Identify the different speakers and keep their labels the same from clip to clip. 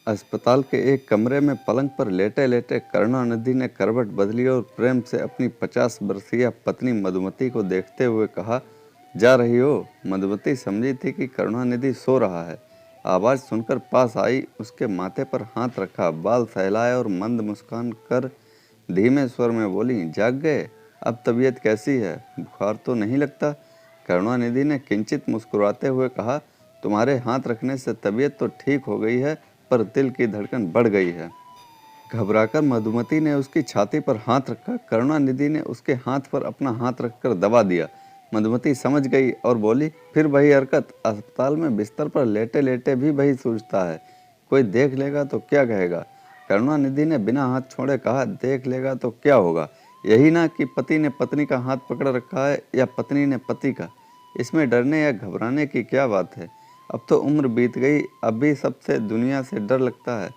Speaker 1: अस्पताल के एक कमरे में पलंग पर लेटे-लेटे करुणानिधि ने करवट बदली और प्रेम से अपनी 50 वर्षीय पत्नी मधुमती को देखते हुए कहा, जा रही हो? मधुमती समझी थी कि करुणानिधि सो रहा है। आवाज़ सुनकर पास आई, उसके माथे पर हाथ रखा, बाल सहलाए और मंद मुस्कान कर धीमे स्वर में बोली, जाग गए? अब तबीयत कैसी है? बुखार तो नहीं लगता? करुणानिधि ने किंचित मुस्कुराते हुए कहा, तुम्हारे हाथ रखने से तबीयत तो ठीक हो गई है, पर दिल की धड़कन बढ़ गई है। घबराकर मधुमती ने उसकी छाती पर हाथ रखा। करुणानिधि ने उसके हाथ पर अपना हाथ रखकर दबा दिया। मधुमती समझ गई और बोली, फिर वही हरकत। अस्पताल में बिस्तर पर लेटे लेटे भी वही सोचता है, कोई देख लेगा तो क्या कहेगा? करुणानिधि ने बिना हाथ छोड़े कहा, देख लेगा तो क्या होगा? यही ना कि पति ने पत्नी का हाथ पकड़ रखा है या पत्नी ने पति का। इसमें डरने या घबराने की क्या बात है? अब तो उम्र बीत गई, अब भी सबसे दुनिया से डर लगता है।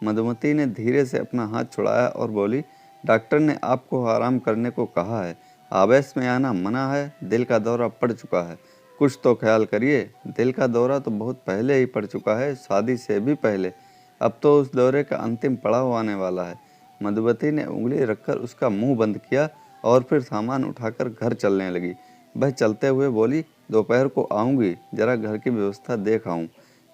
Speaker 1: मधुमती ने धीरे से अपना हाथ छुड़ाया और बोली, डॉक्टर ने आपको आराम करने को कहा है, आवेश में आना मना है, दिल का दौरा पड़ चुका है, कुछ तो ख्याल करिए। दिल का दौरा तो बहुत पहले ही पड़ चुका है, शादी से भी पहले। अब तो उस दौरे का अंतिम पड़ाव आने वाला है। मधुमती ने उंगली रखकर उसका मुंह बंद किया और फिर सामान उठाकर घर चलने लगी। वह चलते हुए बोली, दोपहर को आऊँगी, जरा घर की व्यवस्था देख आऊँ।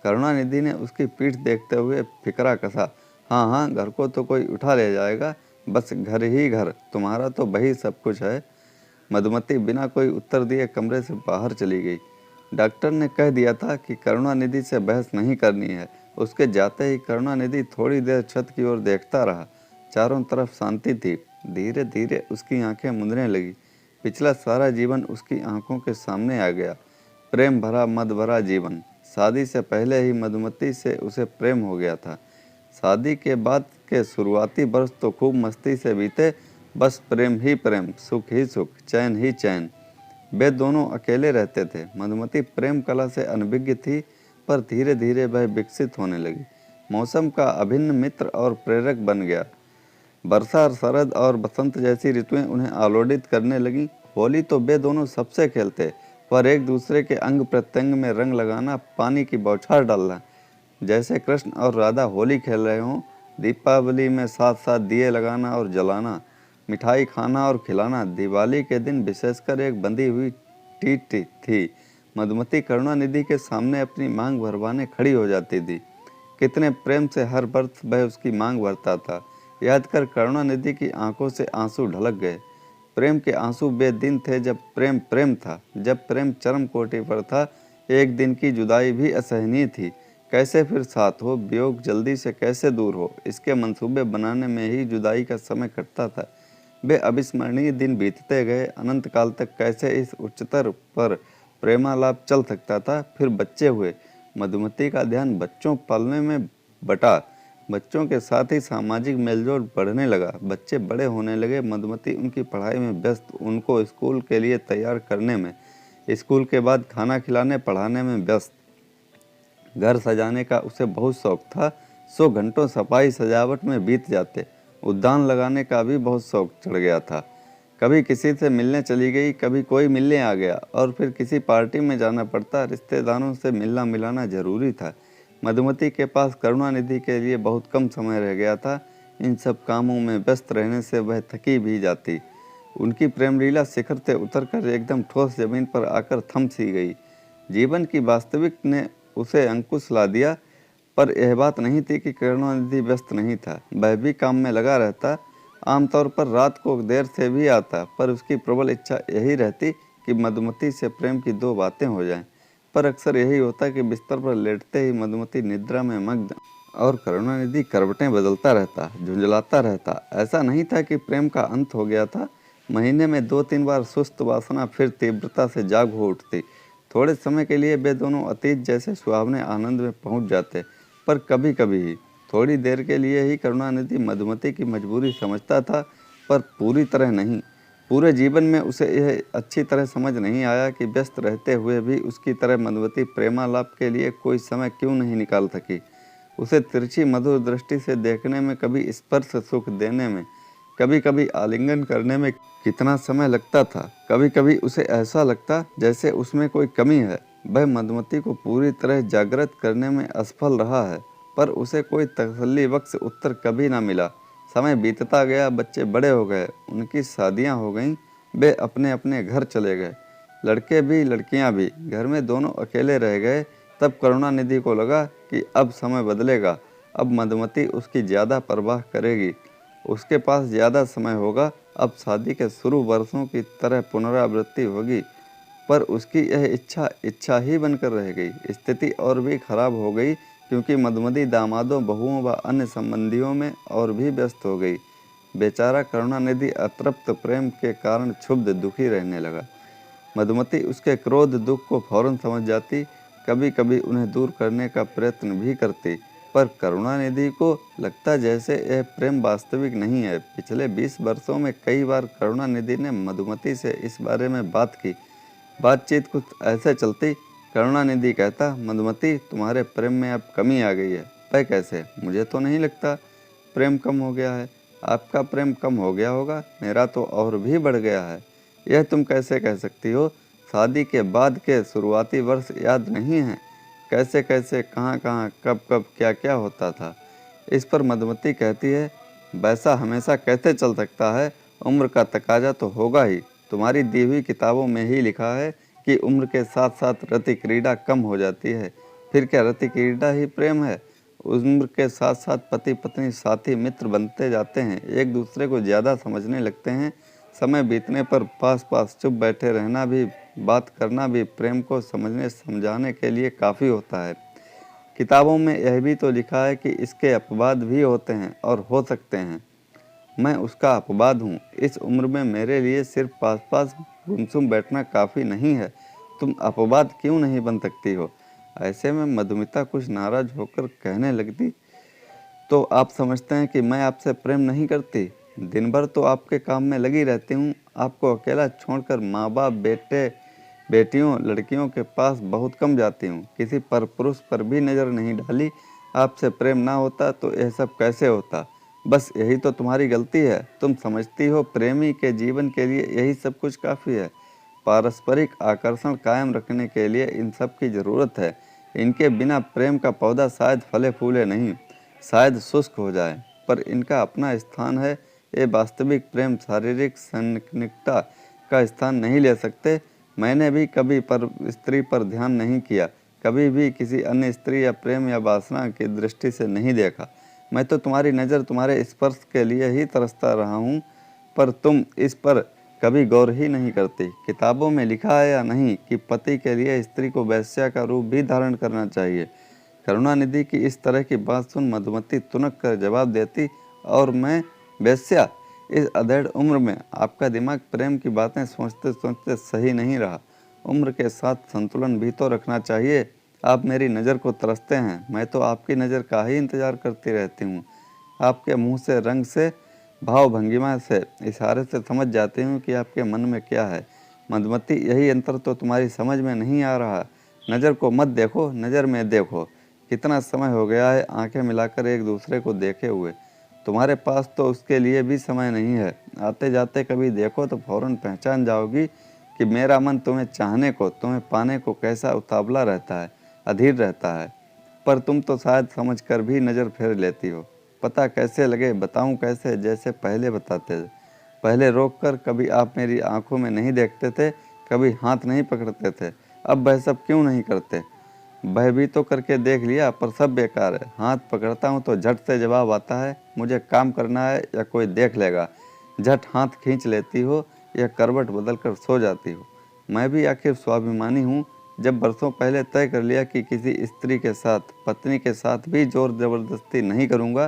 Speaker 1: करुणानिधि ने उसकी पीठ देखते हुए फिकरा कसा, हाँ हाँ, घर को तो कोई उठा ले जाएगा, बस घर ही घर, तुम्हारा तो वही सब कुछ है। मधुमती बिना कोई उत्तर दिए कमरे से बाहर चली गई। डॉक्टर ने कह दिया था कि करुणानिधि से बहस नहीं करनी है। उसके जाते ही करुणानिधि थोड़ी देर छत की ओर देखता रहा। चारों तरफ शांति थी। धीरे धीरे उसकी आंखें मुंदने लगी। पिछला सारा जीवन उसकी आंखों के सामने आ गया। प्रेम भरा मद भरा जीवन। शादी से पहले ही मधुमती से उसे प्रेम हो गया था। शादी के बाद के शुरुआती वर्ष तो खूब मस्ती से बीते, बस प्रेम ही प्रेम, सुख ही सुख, चैन ही चैन। वे दोनों अकेले रहते थे। मधुमती प्रेम कला से अनभिज्ञ थी, पर धीरे धीरे वह विकसित होने लगी। मौसम का अभिन्न मित्र और प्रेरक बन गया। वर्षा, शरद और बसंत जैसी ऋतुएं उन्हें आलोडित करने लगीं। होली तो वे दोनों सबसे खेलते, पर एक दूसरे के अंग प्रत्यंग में रंग लगाना, पानी की बौछार डालना, जैसे कृष्ण और राधा होली खेल रहे हों। दीपावली में साथ साथ दिए लगाना और जलाना, मिठाई खाना और खिलाना। दिवाली के दिन विशेषकर एक बंधी हुई टीट थी। मधुमती करुणानिधि के सामने अपनी मांग भरवाने खड़ी हो जाती थी। कितने प्रेम से हर वर्ष वह उसकी मांग भरता था। याद कर करुणानिधि की आंखों से आंसू ढलक गए। प्रेम के आंसू वे दिन थे जब प्रेम प्रेम था, जब प्रेम चरम कोटि पर था। एक दिन की जुदाई भी असहनीय थी। कैसे फिर साथ हो, वियोग जल्दी से कैसे दूर हो, इसके मंसूबे बनाने में ही जुदाई का समय कटता था। वे अविस्मरणीय दिन बीतते गए। अनंत काल तक कैसे इस उच्चतर पर प्रेमालाप चल सकता था। फिर बच्चे हुए। मधुमती का ध्यान बच्चों पालने में बटा। बच्चों के साथ ही सामाजिक मेलजोल बढ़ने लगा। बच्चे बड़े होने लगे। मधुमती उनकी पढ़ाई में व्यस्त, उनको स्कूल के लिए तैयार करने में, स्कूल के बाद खाना खिलाने पढ़ाने में व्यस्त। घर सजाने का उसे बहुत शौक था। 100 घंटों सफाई सजावट में बीत जाते। उद्यान लगाने का भी बहुत शौक चढ़ गया था। कभी किसी से मिलने चली गई, कभी कोई मिलने आ गया, और फिर किसी पार्टी में जाना पड़ता। रिश्तेदारों से मिलना मिलाना जरूरी था। मधुमती के पास करुणानिधि के लिए बहुत कम समय रह गया था। इन सब कामों में व्यस्त रहने से वह थकी भी जाती। उनकी प्रेमलीला शिखर से उतरकर एकदम ठोस जमीन पर आकर थम सी गई। जीवन की वास्तविक ने उसे अंकुश ला दिया। पर यह बात नहीं थी कि करुणानिधि व्यस्त नहीं था। वह भी काम में लगा रहता। आमतौर पर रात को देर से भी आता, पर उसकी प्रबल इच्छा यही रहती कि मधुमती से प्रेम की दो बातें हो जाएं। पर अक्सर यही होता कि बिस्तर पर लेटते ही मधुमती निद्रा में मग्न और करुणानिधि करवटें बदलता रहता, झुंझलाता रहता। ऐसा नहीं था कि प्रेम का अंत हो गया था। महीने में 2-3 बार सुस्त वासना फिर तीव्रता से जाग हो उठती। थोड़े समय के लिए वे दोनों अतीत जैसे सुहावने आनंद में पहुंच जाते, पर कभी कभी ही, थोड़ी देर के लिए ही। करुणानिधि मधुमती की मजबूरी समझता था, पर पूरी तरह नहीं। पूरे जीवन में उसे यह अच्छी तरह समझ नहीं आया कि व्यस्त रहते हुए भी उसकी तरह मधुमती प्रेमालाप के लिए कोई समय क्यों नहीं निकाल सकी। उसे तिरछी मधुर दृष्टि से देखने में, कभी स्पर्श सुख देने में, कभी कभी आलिंगन करने में कितना समय लगता था। कभी कभी उसे ऐसा लगता जैसे उसमें कोई कमी है। वह मधुमती को पूरी तरह जागृत करने में असफल रहा है। पर उसे कोई तसल्ली बख्श उत्तर कभी ना मिला। समय बीतता गया, बच्चे बड़े हो गए, उनकी शादियां हो गईं, वे अपने अपने घर चले गए। लड़के भी लड़कियां भी, घर में दोनों अकेले रह गए। तब करुणानिधि को लगा कि अब समय बदलेगा, अब मधुमती उसकी ज़्यादा परवाह करेगी, उसके पास ज़्यादा समय होगा, अब शादी के शुरू वर्षों की तरह पुनरावृत्ति होगी। पर उसकी यह इच्छा इच्छा ही बनकर रह गई। स्थिति और भी खराब हो गई, क्योंकि मधुमती दामादों, बहुओं व अन्य संबंधियों में और भी व्यस्त हो गई। बेचारा करुणानिधि अतृप्त प्रेम के कारण क्षुब्ध दुखी रहने लगा। मधुमती उसके क्रोध दुख को फौरन समझ जाती, कभी कभी उन्हें दूर करने का प्रयत्न भी करती, पर करुणानिधि को लगता जैसे यह प्रेम वास्तविक नहीं है। पिछले 20 वर्षों में कई बार करुणानिधि ने मधुमती से इस बारे में बात की। बातचीत कुछ ऐसे चलती, करुणानिधि कहता, मधुमती तुम्हारे प्रेम में अब कमी आ गई है। वह कैसे? मुझे तो नहीं लगता प्रेम कम हो गया है। आपका प्रेम कम हो गया होगा, मेरा तो और भी बढ़ गया है। यह तुम कैसे कह सकती हो? शादी के बाद के शुरुआती वर्ष याद नहीं हैं? कैसे कैसे, कहाँ कहाँ, कब कब, क्या क्या होता था? इस पर मधुमती कहती है, वैसा हमेशा कैसे चल सकता है? उम्र का तकाजा तो होगा ही। तुम्हारी दी हुई किताबों में ही लिखा है कि उम्र के साथ साथ रति क्रीड़ा कम हो जाती है। फिर क्या रति क्रीड़ा ही प्रेम है? उम्र के साथ साथ पति पत्नी साथी मित्र बनते जाते हैं, एक दूसरे को ज़्यादा समझने लगते हैं। समय बीतने पर पास पास चुप बैठे रहना भी, बात करना भी प्रेम को समझने समझाने के लिए काफ़ी होता है। किताबों में यह भी तो लिखा है कि इसके अपवाद भी होते हैं और हो सकते हैं। मैं उसका अपवाद हूँ। इस उम्र में मेरे लिए सिर्फ पास पास गुमसुम बैठना काफ़ी नहीं है। तुम अपवाद क्यों नहीं बन सकती हो? ऐसे में मधुमिता कुछ नाराज होकर कहने लगती, तो आप समझते हैं कि मैं आपसे प्रेम नहीं करती? दिन भर तो आपके काम में लगी रहती हूँ। आपको अकेला छोड़कर माँ बाप, बेटे बेटियों, लड़कियों के पास बहुत कम जाती हूँ। किसी पर पुरुष पर भी नज़र नहीं डाली। आपसे प्रेम ना होता तो यह सब कैसे होता? बस यही तो तुम्हारी गलती है। तुम समझती हो प्रेमी के जीवन के लिए यही सब कुछ काफ़ी है। पारस्परिक आकर्षण कायम रखने के लिए इन सब की ज़रूरत है। इनके बिना प्रेम का पौधा शायद फले फूले नहीं, शायद शुष्क हो जाए, पर इनका अपना स्थान है। ये वास्तविक प्रेम शारीरिक संनिग्धता का स्थान नहीं ले सकते। मैंने भी कभी पर स्त्री पर ध्यान नहीं किया, कभी भी किसी अन्य स्त्री या प्रेम या वासना की दृष्टि से नहीं देखा। मैं तो तुम्हारी नज़र, तुम्हारे स्पर्श के लिए ही तरसता रहा हूँ, पर तुम इस पर कभी गौर ही नहीं करती। किताबों में लिखा है या नहीं कि पति के लिए स्त्री को वेश्या का रूप भी धारण करना चाहिए। करुणानिधि की इस तरह की बात सुन मधुमती तुनक कर जवाब देती, और मैं वेश्या? इस अधेड़ उम्र में आपका दिमाग प्रेम की बातें सोचते सोचते सही नहीं रहा। उम्र के साथ संतुलन भी तो रखना चाहिए। आप मेरी नज़र को तरसते हैं, मैं तो आपकी नज़र का ही इंतज़ार करती रहती हूँ। आपके मुंह से, रंग से, भाव भंगिमा से, इशारे से समझ जाती हूँ कि आपके मन में क्या है। मधुमती, यही अंतर तो तुम्हारी समझ में नहीं आ रहा। नज़र को मत देखो, नज़र में देखो। कितना समय हो गया है आंखें मिलाकर एक दूसरे को देखे हुए। तुम्हारे पास तो उसके लिए भी समय नहीं है। आते जाते कभी देखो तो फौरन पहचान जाओगी कि मेरा मन तुम्हें चाहने को, तुम्हें पाने को कैसा उतावला रहता है, अधीर रहता है। पर तुम तो शायद समझ कर भी नज़र फेर लेती हो। पता कैसे लगे, बताऊं कैसे? जैसे पहले बताते थे। पहले रोक कर कभी आप मेरी आंखों में नहीं देखते थे, कभी हाथ नहीं पकड़ते थे। अब वह सब क्यों नहीं करते? वह भी तो करके देख लिया, पर सब बेकार है। हाथ पकड़ता हूँ तो झट से जवाब आता है, मुझे काम करना है या कोई देख लेगा। झट हाथ खींच लेती हो या करवट बदल कर सो जाती हो। मैं भी आखिर स्वाभिमानी हूँ। जब बरसों पहले तय कर लिया कि किसी स्त्री के साथ, पत्नी के साथ भी जोर ज़बरदस्ती नहीं करूँगा,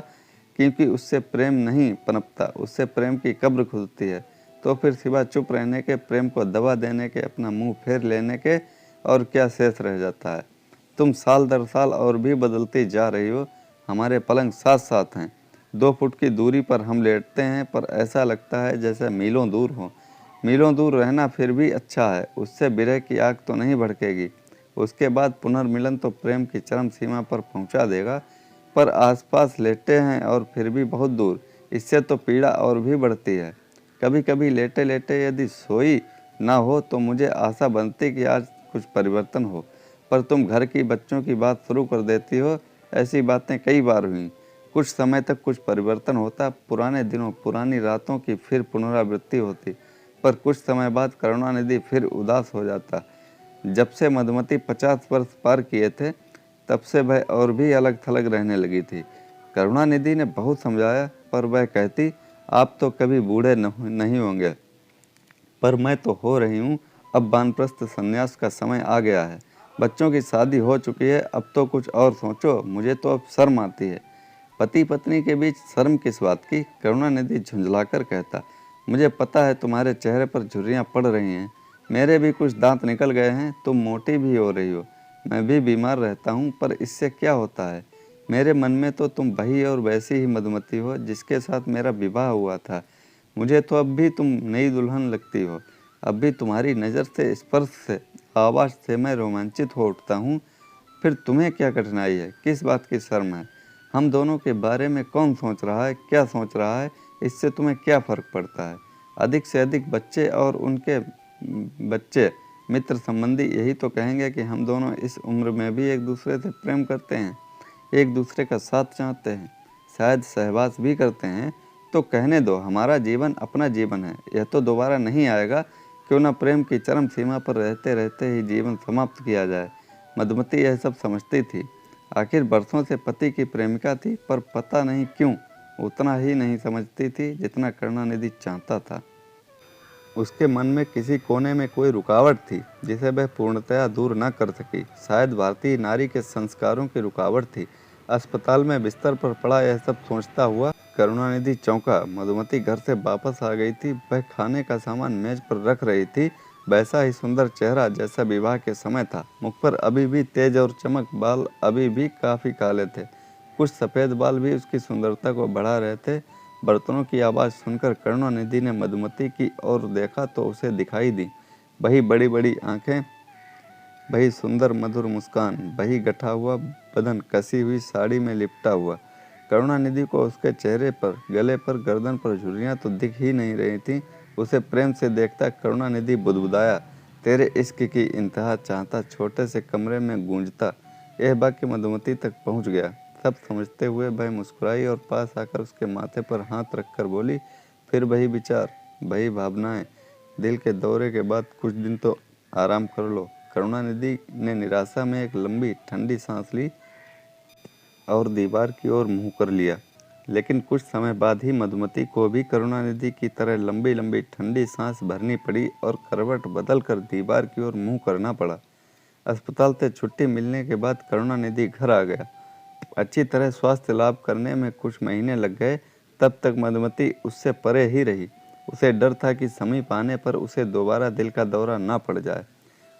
Speaker 1: क्योंकि उससे प्रेम नहीं पनपता, उससे प्रेम की कब्र खुलती है, तो फिर सिवा चुप रहने के, प्रेम को दबा देने के, अपना मुंह फेर लेने के और क्या शेष रह जाता है? तुम साल दर साल और भी बदलती जा रही हो। हमारे पलंग साथ साथ हैं, 2 फुट की दूरी पर हम लेटते हैं, पर ऐसा लगता है जैसे मीलों दूर हों। मीलों दूर रहना फिर भी अच्छा है, उससे विरह की आग तो नहीं भड़केगी। उसके बाद पुनर्मिलन तो प्रेम की चरम सीमा पर पहुंचा देगा, पर आसपास लेटे हैं और फिर भी बहुत दूर, इससे तो पीड़ा और भी बढ़ती है। कभी कभी लेटे लेटे यदि सोई ना हो तो मुझे आशा बनती कि आज कुछ परिवर्तन हो, पर तुम घर की, बच्चों की बात शुरू कर देती हो। ऐसी बातें कई बार हुई। कुछ समय तक कुछ परिवर्तन होता, पुराने दिनों पुरानी रातों की फिर पुनरावृत्ति होती, पर कुछ समय बाद करुणानिधि फिर उदास हो जाता। जब से मधुमती 50 वर्ष पार किए थे, तब से वह और भी अलग थलग रहने लगी थी। करुणानिधि ने बहुत समझाया, पर वह कहती, आप तो कभी बूढ़े नहीं होंगे, पर मैं तो हो रही हूँ। अब वानप्रस्थ संन्यास का समय आ गया है, बच्चों की शादी हो चुकी है, अब तो कुछ और सोचो। मुझे तो अब शर्म आती है। पति पत्नी के बीच शर्म किस बात की? करुणानिधि झुंझलाकर कहता, मुझे पता है तुम्हारे चेहरे पर झुर्रियाँ पड़ रही हैं, मेरे भी कुछ दांत निकल गए हैं, तुम मोटी भी हो रही हो, मैं भी बीमार रहता हूँ, पर इससे क्या होता है? मेरे मन में तो तुम वही और वैसी ही मधुमती हो जिसके साथ मेरा विवाह हुआ था। मुझे तो अब भी तुम नई दुल्हन लगती हो। अब भी तुम्हारी नज़र से, स्पर्श से, आवाज़ से मैं रोमांचित हो उठता हूँ। फिर तुम्हें क्या कठिनाई है? किस बात की शर्म है? हम दोनों के बारे में कौन सोच रहा है, क्या सोच रहा है, इससे तुम्हें क्या फ़र्क पड़ता है? अधिक से अधिक बच्चे और उनके बच्चे, मित्र संबंधी यही तो कहेंगे कि हम दोनों इस उम्र में भी एक दूसरे से प्रेम करते हैं, एक दूसरे का साथ चाहते हैं, शायद सहवास भी करते हैं। तो कहने दो, हमारा जीवन अपना जीवन है, यह तो दोबारा नहीं आएगा। क्यों न प्रेम की चरम सीमा पर रहते रहते ही जीवन समाप्त किया जाए। मधुमती यह सब समझती थी। आखिर बरसों से पति की प्रेमिका थी, पर पता नहीं क्यों उतना ही नहीं समझती थी जितना करुणानिधि चाहता था। उसके मन में किसी कोने में कोई रुकावट थी जिसे वह पूर्णतया दूर न कर सकी। शायद भारतीय नारी के संस्कारों की रुकावट थी। अस्पताल में बिस्तर पर पड़ा यह सब सोचता हुआ करुणानिधि चौंका। मधुमती घर से वापस आ गई थी। वह खाने का सामान मेज पर रख रही थी, वैसा ही सुंदर चेहरा जैसा विवाह के समय था। मुख पर अभी भी तेज और चमक, बाल अभी भी काफ़ी काले थे, कुछ सफ़ेद बाल भी उसकी सुंदरता को बढ़ा रहे थे। बर्तनों की आवाज़ सुनकर करुणानिधि ने मधुमती की ओर देखा तो उसे दिखाई दी वही बड़ी बड़ी आंखें, वही सुंदर मधुर मुस्कान, वही गठा हुआ बदन कसी हुई साड़ी में लिपटा हुआ। करुणानिधि को उसके चेहरे पर, गले पर, गर्दन पर झुर्रियाँ तो दिख ही नहीं रही थीं। उसे प्रेम से देखता करुणानिधि बुदबुदाया, तेरे इश्क की इंतहा चाहता छोटे से कमरे में गूंजता। यह वाक्य मधुमती तक पहुंच गया। सब समझते हुए वह मुस्कुराई और पास आकर उसके माथे पर हाथ रखकर बोली, फिर वही विचार, वही भावनाएं। दिल के दौरे के बाद कुछ दिन तो आराम कर लो। करुणानिधि ने निराशा में एक लंबी ठंडी सांस ली और दीवार की ओर मुंह कर लिया। लेकिन कुछ समय बाद ही मधुमती को भी करुणानिधि की तरह लंबी लंबी ठंडी सांस भरनी पड़ी और करवट बदल कर दीवार की ओर मुंह करना पड़ा। अस्पताल से छुट्टी मिलने के बाद करुणानिधि घर आ गया। अच्छी तरह स्वास्थ्य लाभ करने में कुछ महीने लग गए। तब तक मधुमती उससे परे ही रही। उसे डर था कि समीप आने पर उसे दोबारा दिल का दौरा ना पड़ जाए।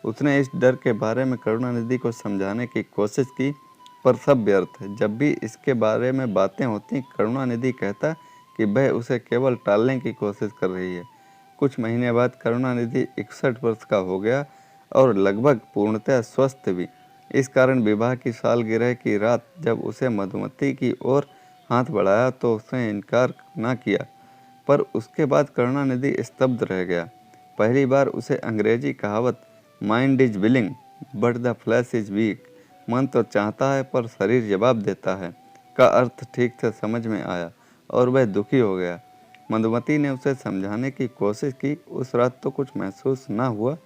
Speaker 1: उसने इस डर के बारे में करुणानिधि को समझाने की कोशिश की, पर सब व्यर्थ। जब भी इसके बारे में बातें होती, करुणानिधि कहता कि वह उसे केवल टालने की कोशिश कर रही है। कुछ महीने बाद करुणानिधि 61 वर्ष का हो गया और लगभग पूर्णतः स्वस्थ भी। इस कारण विवाह की सालगिरह की रात जब उसे मधुमती की ओर हाथ बढ़ाया तो उसने इनकार ना किया, पर उसके बाद करुणानिधि स्तब्ध रह गया। पहली बार उसे अंग्रेजी कहावत mind is willing but the flash is weak, मन तो चाहता है पर शरीर जवाब देता है, का अर्थ ठीक से समझ में आया और वह दुखी हो गया। मधुमती ने उसे समझाने की कोशिश की। उस रात तो कुछ महसूस ना हुआ,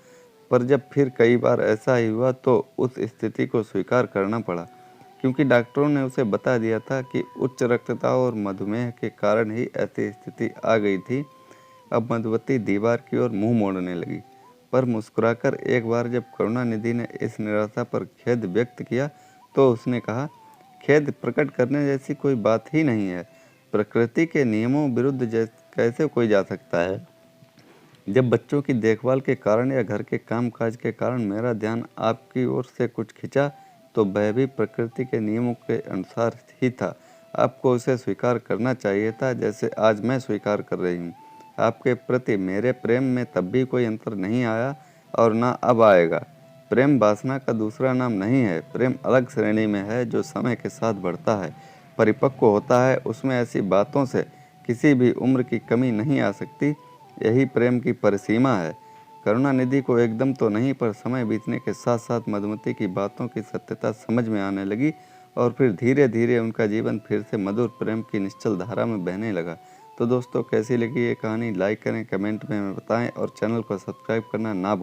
Speaker 1: पर जब फिर कई बार ऐसा ही हुआ तो उस स्थिति को स्वीकार करना पड़ा, क्योंकि डॉक्टरों ने उसे बता दिया था कि उच्च रक्तचाप और मधुमेह के कारण ही ऐसी स्थिति आ गई थी। अब मधुमती दीवार की ओर मुंह मोड़ने लगी, पर मुस्कुराकर। एक बार जब करुणानिधि ने इस निराशा पर खेद व्यक्त किया तो उसने कहा, खेद प्रकट करने जैसी कोई बात ही नहीं है। प्रकृति के नियमों विरुद्ध कैसे कोई जा सकता है? जब बच्चों की देखभाल के कारण या घर के कामकाज के कारण मेरा ध्यान आपकी ओर से कुछ खिंचा, तो वह भी प्रकृति के नियमों के अनुसार ही था। आपको उसे स्वीकार करना चाहिए था, जैसे आज मैं स्वीकार कर रही हूँ। आपके प्रति मेरे प्रेम में तब भी कोई अंतर नहीं आया और ना अब आएगा। प्रेम वासना का दूसरा नाम नहीं है। प्रेम अलग श्रेणी में है जो समय के साथ बढ़ता है, परिपक्व होता है। उसमें ऐसी बातों से किसी भी उम्र की कमी नहीं आ सकती। यही प्रेम की परिसीमा है। करुणानिधि को एकदम तो नहीं, पर समय बीतने के साथ साथ मधुमती की बातों की सत्यता समझ में आने लगी। और फिर धीरे धीरे उनका जीवन फिर से मधुर प्रेम की निश्चल धारा में बहने लगा। तो दोस्तों कैसी लगी ये कहानी, लाइक करें, कमेंट में हमें बताएं और चैनल को सब्सक्राइब करना ना भूलें।